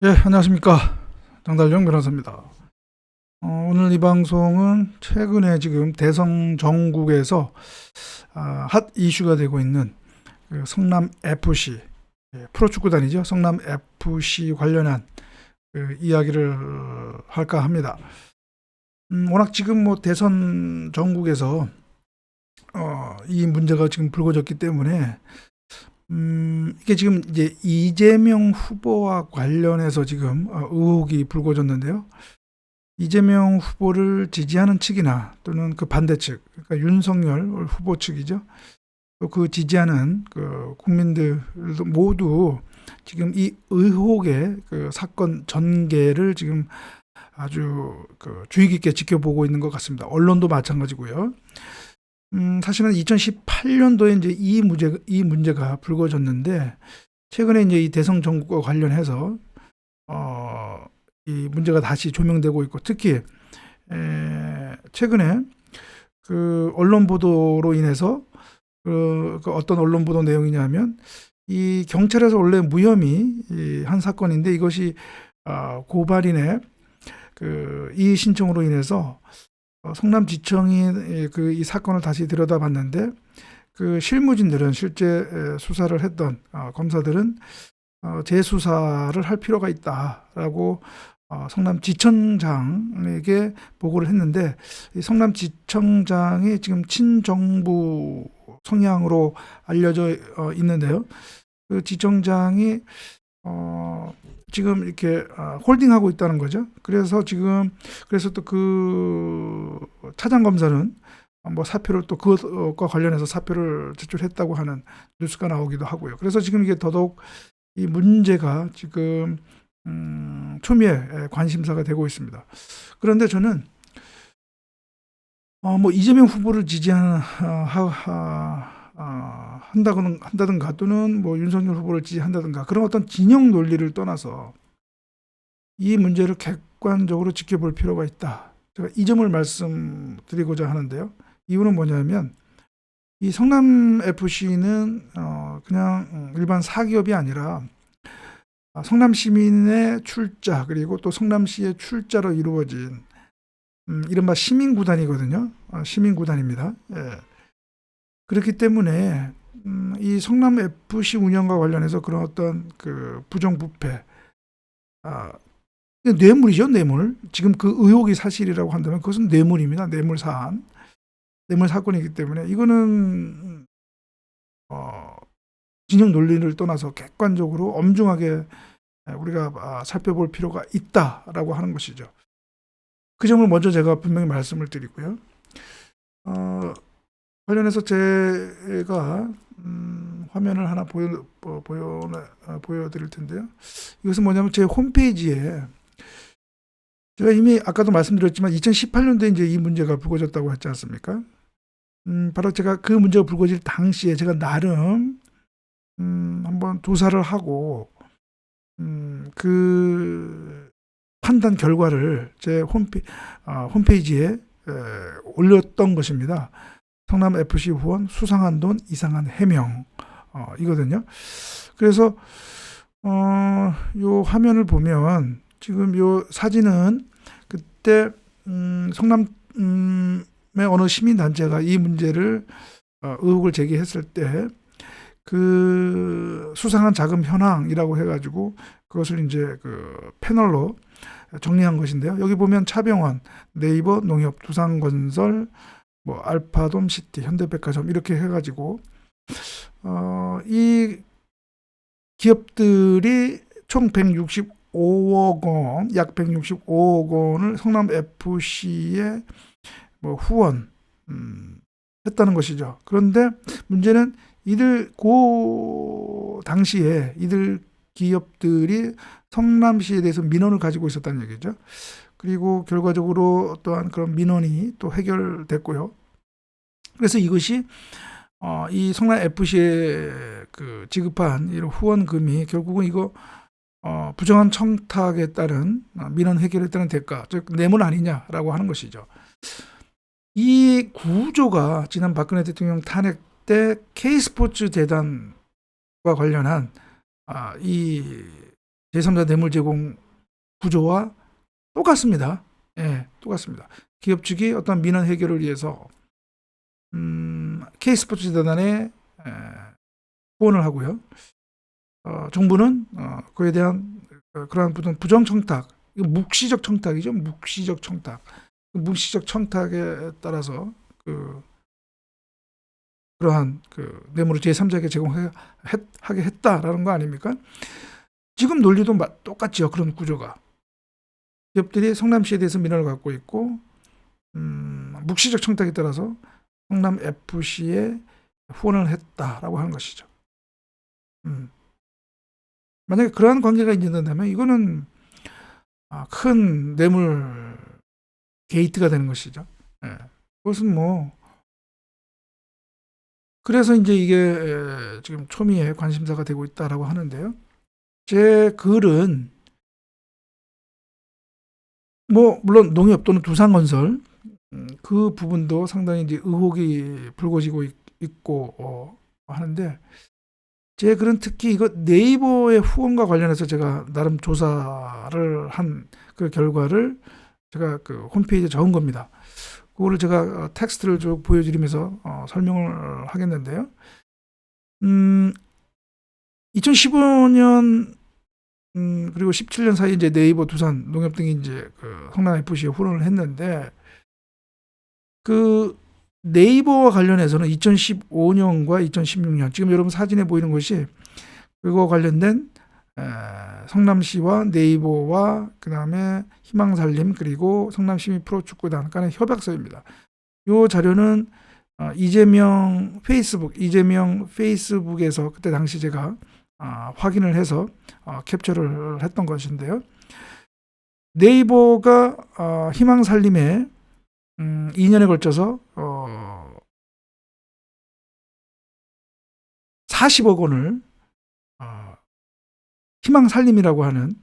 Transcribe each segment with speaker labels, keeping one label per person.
Speaker 1: 예, 안녕하십니까. 장달령 변호사입니다. 오늘 이 방송은 최근에 지금 대성 전국에서 핫 이슈가 되고 있는 그 성남 FC, 프로축구단이죠. 성남 FC 관련한 그 이야기를 할까 합니다. 워낙 지금 뭐 대선 전국에서 이 문제가 지금 불거졌기 때문에 이게 지금 이제 이재명 후보와 관련해서 지금 의혹이 불거졌는데요. 이재명 후보를 지지하는 측이나 또는 그 반대 측, 그러니까 윤석열 후보 측이죠. 또 그 지지하는 그 국민들도 모두 지금 이 의혹의 그 사건 전개를 지금 아주 그 주의 깊게 지켜보고 있는 것 같습니다. 언론도 마찬가지고요. 사실은 2018년도에 이제 이 문제가 불거졌는데 최근에 이제 이 대성 정국과 관련해서 이 문제가 다시 조명되고 있고 특히 최근에 그 언론 보도로 인해서 그 어떤 언론 보도 내용이냐면 이 경찰에서 원래 무혐의 한 사건인데 이것이 고발인의 그 이의 신청으로 인해서 성남지청이 그 이 사건을 다시 들여다봤는데 그 실무진들은 실제 수사를 했던 검사들은 재수사를 할 필요가 있다라고 성남지청장에게 보고를 했는데 이 성남지청장이 지금 친정부 성향으로 알려져 있는데요. 그 지청장이 지금 이렇게 홀딩하고 있다는 거죠. 그래서 또 그 차장 검사는 뭐 사표를 또 그것과 관련해서 사표를 제출했다고 하는 뉴스가 나오기도 하고요. 그래서 지금 이게 더더욱 이 문제가 지금 초미의 관심사가 되고 있습니다. 그런데 저는 뭐 이재명 후보를 한다든가 또는 뭐 윤석열 후보를 지지한다든가 그런 어떤 진영 논리를 떠나서 이 문제를 객관적으로 지켜볼 필요가 있다. 제가 이 점을 말씀드리고자 하는데요. 이유는 뭐냐면 이 성남 FC는 그냥 일반 사기업이 아니라 성남 시민의 출자 그리고 또 성남시의 출자로 이루어진 이른바 시민구단이거든요. 시민구단입니다. 예. 그렇기 때문에 이 성남 FC 운영과 관련해서 그런 어떤 그 부정부패, 뇌물이죠, 뇌물. 지금 그 의혹이 사실이라고 한다면 그것은 뇌물입니다. 뇌물 사건이기 때문에 이거는 진영 논리를 떠나서 객관적으로 엄중하게 우리가 살펴볼 필요가 있다라고 하는 것이죠. 그 점을 먼저 제가 분명히 말씀을 드리고요. 관련해서 제가 화면을 하나 보여드릴 텐데요. 이것은 뭐냐면 제 홈페이지에 제가 이미 아까도 말씀드렸지만 2018년도에 이제 이 문제가 불거졌다고 했지 않습니까? 바로 제가 그 문제가 불거질 당시에 제가 나름 한번 조사를 하고 그 판단 결과를 제 홈페이지에 올렸던 것입니다. 성남 FC 후원 수상한 돈 이상한 해명 이거든요. 그래서 요 화면을 보면 지금 요 사진은 그때 성남의 어느 시민단체가 이 문제를 의혹을 제기했을 때 그 수상한 자금 현황이라고 해가지고 그것을 이제 그 패널로 정리한 것인데요. 여기 보면 차병원, 네이버, 농협, 두산건설, 뭐 알파돔 시티, 현대백화점 이렇게 해가지고 이 기업들이 총 165억 원, 약 165억 원을 성남 FC에 뭐 후원 했다는 것이죠. 그런데 문제는 당시에 이들 기업들이 성남시에 대해서 민원을 가지고 있었다는 얘기죠. 그리고 결과적으로 또한 그런 민원이 또 해결됐고요. 그래서 이것이 이 성남 FC에 그 지급한 이런 후원금이 결국은 이거 부정한 청탁에 따른 민원 해결에 따른 대가, 즉 뇌물 아니냐라고 하는 것이죠. 이 구조가 지난 박근혜 대통령 탄핵 때 K스포츠 재단과 관련한 이 제3자 뇌물 제공 구조와 똑같습니다. 예, 똑같습니다. 기업 측이 어떤 민원 해결을 위해서 K스포츠 재단에 후원을 하고요. 정부는 그에 대한 그러한 부정 청탁, 묵시적 청탁이죠. 묵시적 청탁. 묵시적 청탁에 따라서 그러한 뇌물을 제3자에게 제공하게 했다라는 거 아닙니까? 지금 논리도 똑같죠. 그런 구조가. 기업들이 성남시에 대해서 민원을 갖고 있고 묵시적 청탁에 따라서 성남FC에 후원을 했다라고 하는 것이죠. 만약에 그러한 관계가 있는다면 이거는 큰 뇌물 게이트가 되는 것이죠. 예. 그것은 그래서 이제 이게 지금 초미의 관심사가 되고 있다라고 하는데요. 제 글은 물론 농협 또는 두산건설 그 부분도 상당히 이제 의혹이 불거지고 있고 하는데, 제 글은 특히 이거 네이버의 후원과 관련해서 제가 나름 조사를 한 그 결과를 제가 그 홈페이지에 적은 겁니다. 그거를 제가 텍스트를 쭉 보여드리면서 설명을 하겠는데요. 2015년 그리고 17년 사이에 이제 네이버, 두산, 농협 등이 이제 성남 FC에 후원을 했는데, 그 네이버와 관련해서는 2015년과 2016년, 지금 여러분 사진에 보이는 것이 그거 관련된 성남시와 네이버와 그 다음에 희망살림 그리고 성남시민 프로축구단 간의 협약서입니다. 이 자료는 이재명 페이스북에서 그때 당시 제가 확인을 해서 캡처를 했던 것인데요. 네이버가 희망살림에 2년에 걸쳐서 40억 원을 희망살림이라고 하는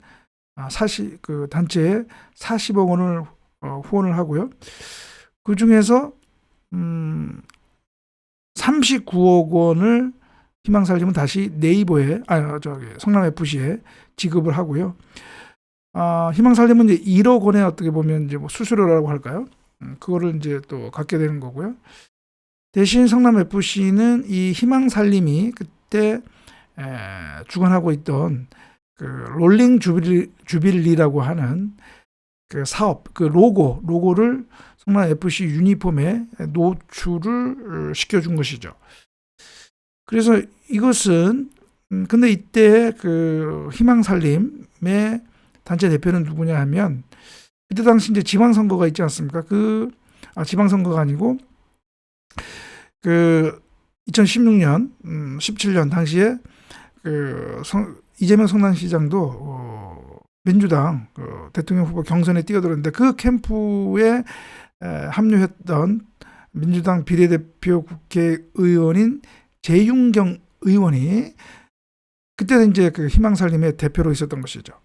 Speaker 1: 그 단체에 40억 원을 후원을 하고요. 그 중에서 39억 원을 희망살림은 다시 네이버에 성남FC에 지급을 하고요. 희망살림은 이제 1억 원에 어떻게 보면 이제 수수료라고 할까요? 그거를 이제 또 갖게 되는 거고요. 대신 성남FC는 이 희망살림이 그때 주관하고 있던 그 롤링 주빌리라고 하는 그 사업, 그 로고를 성남FC 유니폼에 노출을 시켜준 것이죠. 그래서 이것은 근데 이때 그 희망살림의 단체 대표는 누구냐 하면, 그때 당시 이제 지방선거가 있지 않습니까? 지방선거가 아니고 그 2016년, 17년 당시에 이재명 성남시장도 민주당 대통령 후보 경선에 뛰어들었는데, 그 캠프에 합류했던 민주당 비례대표 국회의원인 재윤경 의원이 그때는 이제 그 희망살림의 대표로 있었던 것이죠.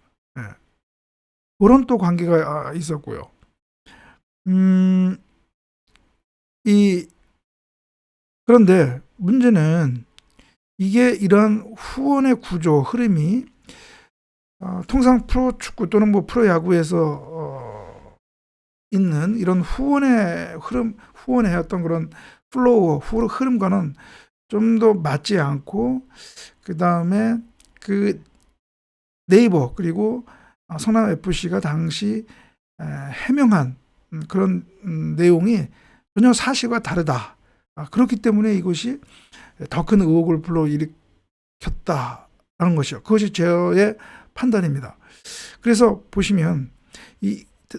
Speaker 1: 그런 또 관계가 있었고요. 그런데 문제는 이게 이런 후원의 구조 흐름이 통상 프로축구 또는 프로야구에서 있는 이런 후원의 흐름, 후원의 어떤 그런 플로우, 흐름과는 좀 더 맞지 않고, 그 다음에 그 네이버 그리고 성남FC가 당시 해명한 그런 내용이 전혀 사실과 다르다. 그렇기 때문에 이것이 더 큰 의혹을 불러일으켰다라는 것이요. 그것이 저의 판단입니다. 그래서 보시면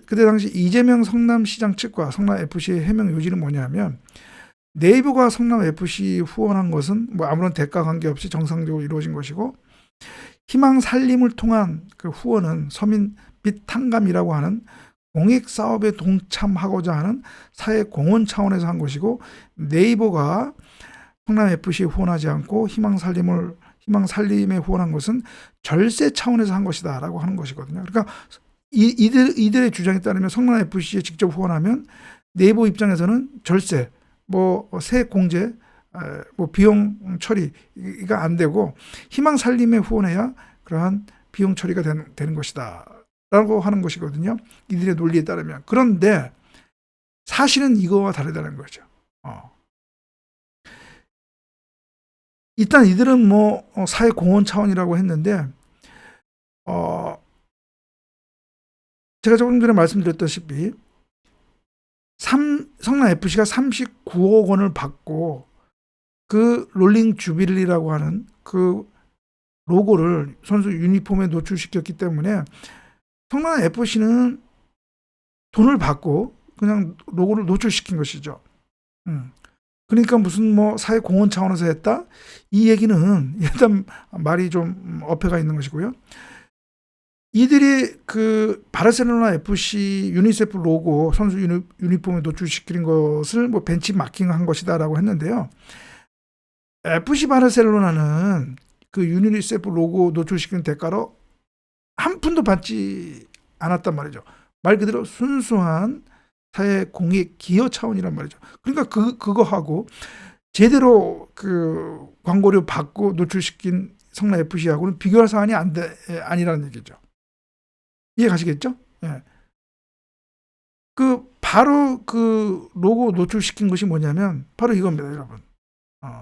Speaker 1: 그때 당시 이재명 성남시장 측과 성남FC의 해명 요지는 뭐냐면, 네이버가 성남FC 후원한 것은 아무런 대가 관계없이 정상적으로 이루어진 것이고, 희망살림을 통한 그 후원은 서민 빚 탕감이라고 하는 공익사업에 동참하고자 하는 사회 공헌 차원에서 한 것이고, 네이버가 성남FC에 후원하지 않고 희망살림에 후원한 것은 절세 차원에서 한 것이다 라고 하는 것이거든요. 그러니까 이들의 주장에 따르면 성남FC에 직접 후원하면 네이버 입장에서는 절세, 세액 공제, 비용 처리가 안 되고, 희망살림에 후원해야 그러한 비용 처리가 되는 것이다 라고 하는 것이거든요. 이들의 논리에 따르면. 그런데 사실은 이거와 다르다는 거죠. 일단 이들은 뭐 사회 공헌 차원이라고 했는데 제가 조금 전에 말씀드렸다시피 성남 FC가 39억 원을 받고 그 롤링 주빌리라고 하는 그 로고를 선수 유니폼에 노출시켰기 때문에 성남 FC는 돈을 받고 그냥 로고를 노출시킨 것이죠. 그러니까 무슨 뭐 사회 공헌 차원에서 했다? 이 얘기는 일단 말이 좀 어폐가 있는 것이고요. 이들이 그 바르셀로나 FC 유니세프 로고 선수 유니폼에 노출시키는 것을 뭐 벤치마킹한 것이다라고 했는데요. FC 바르셀로나는 그 유니세프 로고 노출시키는 대가로 한 푼도 받지 않았단 말이죠. 말 그대로 순수한 사회 공익 기여 차원이란 말이죠. 그러니까 그거하고 제대로 그 광고료 받고 노출시킨 성남 FC하고는 비교할 사안이 아니라는 얘기죠. 이해 가시겠죠? 예. 바로 그 로고 노출시킨 것이 뭐냐면 바로 이겁니다, 여러분.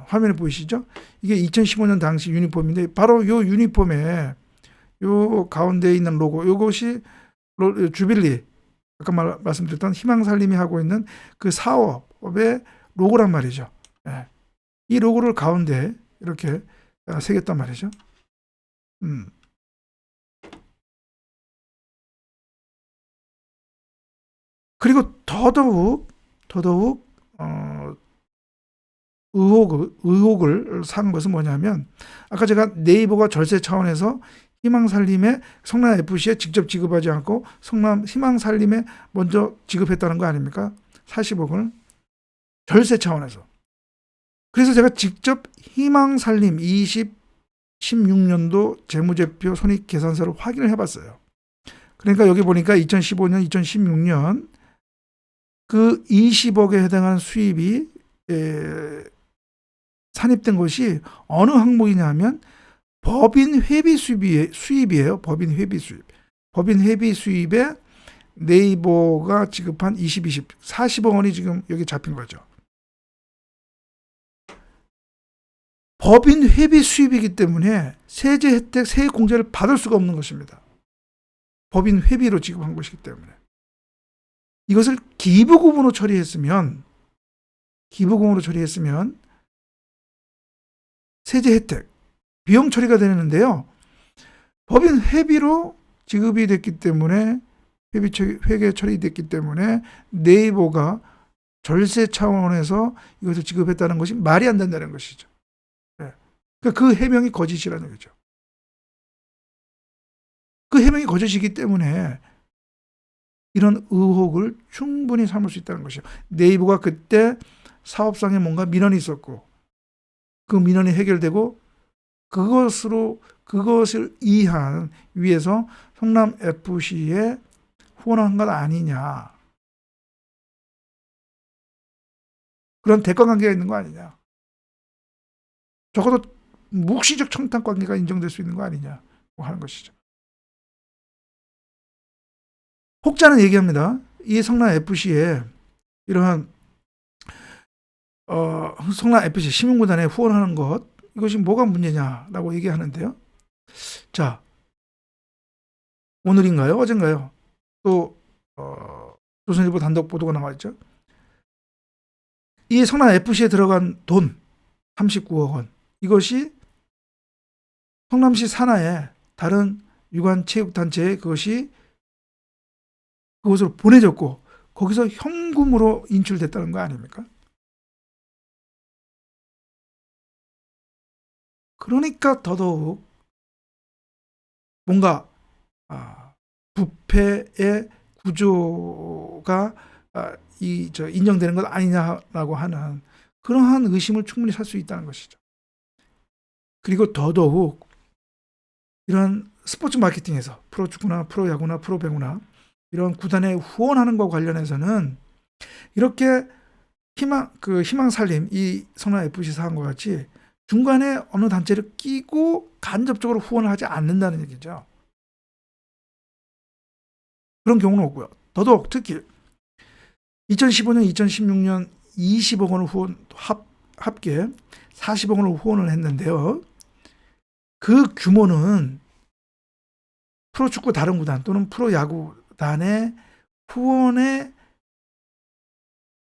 Speaker 1: 화면에 보이시죠? 이게 2015년 당시 유니폼인데 바로 요 유니폼에 요 가운데 있는 로고, 요것이 주빌리, 아까 말씀드렸던 희망살림이 하고 있는 그 사업의 로고란 말이죠. 예. 이 로고를 가운데 이렇게 새겼단 말이죠. 그리고 더더욱 의혹을 산 것은 뭐냐면 아까 제가 네이버가 절세 차원에서 희망살림에 성남 FC에 직접 지급하지 않고 성남 희망살림에 먼저 지급했다는 거 아닙니까? 40억을 절세 차원에서. 그래서 제가 직접 희망살림 2016년도 재무제표 손익계산서를 확인을 해봤어요. 그러니까 여기 보니까 2015년, 2016년 그 20억에 해당하는 수입이 산입된 것이 어느 항목이냐면 법인 회비 수입이에요. 법인 회비 수입. 법인 회비 수입에 네이버가 지급한 40억 원이 지금 여기 잡힌 거죠. 법인 회비 수입이기 때문에 세제 혜택, 세액 공제를 받을 수가 없는 것입니다. 법인 회비로 지급한 것이기 때문에. 이것을 기부금으로 처리했으면 세제 혜택, 비용 처리가 되는데요. 법인 회비로 지급이 됐기 때문에 회계 처리됐기 때문에 네이버가 절세 차원에서 이것을 지급했다는 것이 말이 안 된다는 것이죠. 네. 그 해명이 거짓이라는 거죠. 그 해명이 거짓이기 때문에 이런 의혹을 충분히 삼을 수 있다는 것이죠. 네이버가 그때 사업상에 뭔가 민원이 있었고 그 민원이 해결되고 그것을 이해한 위에서 성남 FC에 후원한 것 아니냐. 그런 대가관계가 있는 거 아니냐. 적어도 묵시적 청탁관계가 인정될 수 있는 거 아니냐 하는 것이죠. 혹자는 얘기합니다. 이 성남 FC에 이러한 성남 FC 시민구단에 후원하는 것, 이것이 뭐가 문제냐라고 얘기하는데요. 자, 오늘인가요? 어젠가요? 또 조선일보 단독 보도가 나와있죠. 이 성남 FC에 들어간 돈 39억 원, 이것이 성남시 산하의 다른 유관체육단체에 그것으로 보내졌고 거기서 현금으로 인출됐다는 거 아닙니까? 그러니까 더더욱 뭔가 부패의 구조가 인정되는 것 아니냐라고 하는 그러한 의심을 충분히 살 수 있다는 것이죠. 그리고 더더욱 이런 스포츠 마케팅에서 프로축구나 프로야구나 프로배구나 이런 구단에 후원하는 것과 관련해서는 이렇게 희망살림 이 성남 FC 사안과 같이 중간에 어느 단체를 끼고 간접적으로 후원을 하지 않는다는 얘기죠. 그런 경우는 없고요. 더더욱 특히 2015년, 2016년 20억 원을 후원 합계 40억 원을 후원을 했는데요. 그 규모는 프로축구 다른 구단 또는 프로야구단의 후원의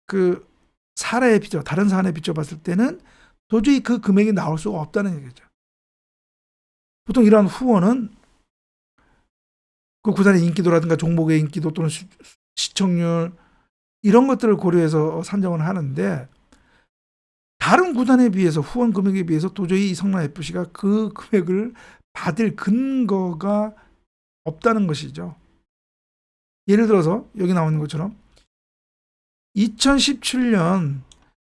Speaker 1: 그 사례에 비춰 다른 사례에 비춰봤을 때는 도저히 그 금액이 나올 수가 없다는 얘기죠. 보통 이러한 후원은 그 구단의 인기도라든가 종목의 인기도 또는 시청률 이런 것들을 고려해서 산정을 하는데 다른 구단에 비해서 후원 금액에 비해서 도저히 이 성남FC가 그 금액을 받을 근거가 없다는 것이죠. 예를 들어서 여기 나오는 것처럼 2017년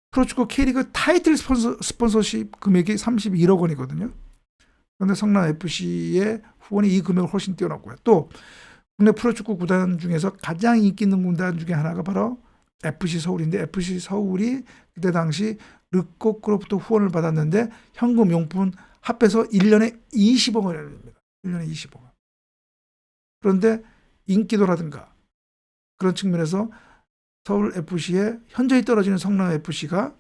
Speaker 1: 프로축구 K리그 타이틀 스폰서십 금액이 31억 원이거든요. 그런데 성남FC의 후원이 이 금액을 훨씬 뛰어났고요. 또 국내 프로축구 구단 중에서 가장 인기 있는 구단 중에 하나가 바로 FC 서울인데 FC 서울이 그때 당시 르꼬크로부터 후원을 받았는데 현금 용품 합해서 1년에 20억 원입니다. 1년에 20억 원. 그런데 인기도라든가 그런 측면에서 서울 FC에 현저히 떨어지는 성남 FC가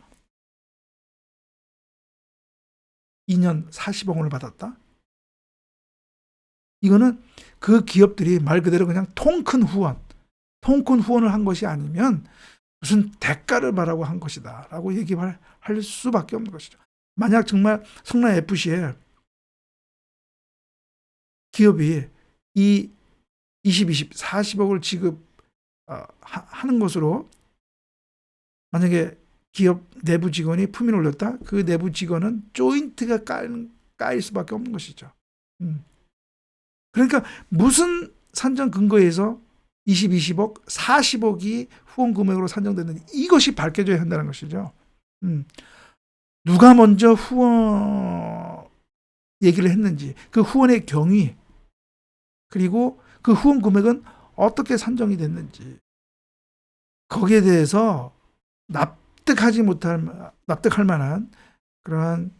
Speaker 1: 2년 40억 원을 받았다. 이거는 그 기업들이 말 그대로 그냥 통 큰 후원을 한 것이 아니면 무슨 대가를 바라고 한 것이다 라고 얘기할 수밖에 없는 것이죠. 만약 정말 성남 FC에 기업이 이 40억을 지급하는 것으로 만약에 기업 내부 직원이 품위를 올렸다? 그 내부 직원은 조인트가 까일 수밖에 없는 것이죠. 그러니까 무슨 산정 근거에서 20억, 40억이 후원 금액으로 산정됐는지 이것이 밝혀져야 한다는 것이죠. 누가 먼저 후원 얘기를 했는지, 그 후원의 경위, 그리고 그 후원 금액은 어떻게 산정이 됐는지 거기에 대해서 납득할 만한 그러한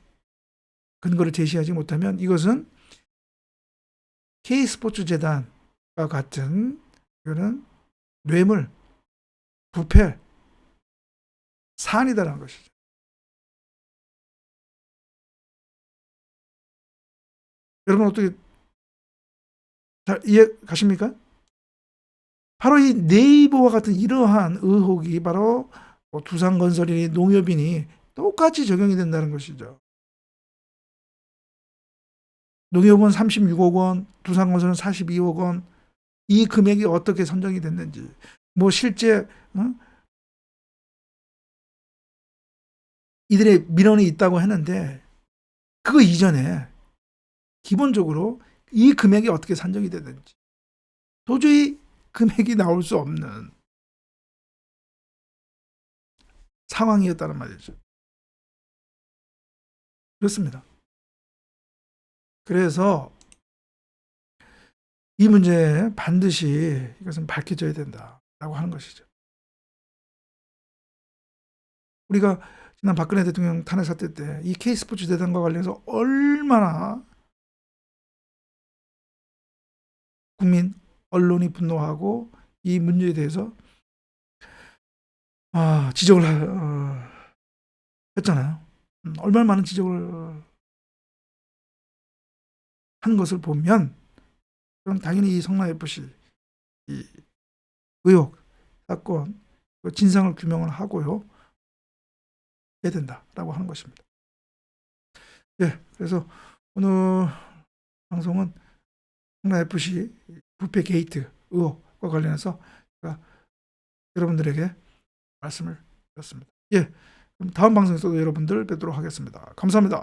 Speaker 1: 근거를 제시하지 못하면 이것은 K스포츠재단과 같은 이거는 뇌물, 부패, 사안이다라는 것이죠. 여러분 어떻게 잘 이해 가십니까? 바로 이 네이버와 같은 이러한 의혹이 바로 두산건설이니 농협이니 똑같이 적용이 된다는 것이죠. 농협은 36억 원, 두산건설은 42억 원, 이 금액이 어떻게 선정이 됐는지, 뭐 실제 이들의 민원이 있다고 했는데 그거 이전에 기본적으로 이 금액이 어떻게 산정이 됐는지 도저히 금액이 나올 수 없는 상황이었다는 말이죠. 그렇습니다. 그래서 이 문제에 반드시 이것은 밝혀져야 된다라고 하는 것이죠. 우리가 지난 박근혜 대통령 탄핵 사태 때 이 K스포츠 재단과 관련해서 얼마나 국민, 언론이 분노하고 이 문제에 대해서 지적을 했잖아요. 얼마나 많은 지적을 한 것을 보면 그럼 당연히 이 성남FC 이 의혹, 사건, 진상을 규명을 하고요. 해야 된다라고 하는 것입니다. 예, 그래서 오늘 방송은 성남FC 부패 게이트 의혹과 관련해서 제가 여러분들에게 말씀을 드렸습니다. 예, 그럼 다음 방송에서도 여러분들 뵙도록 하겠습니다. 감사합니다.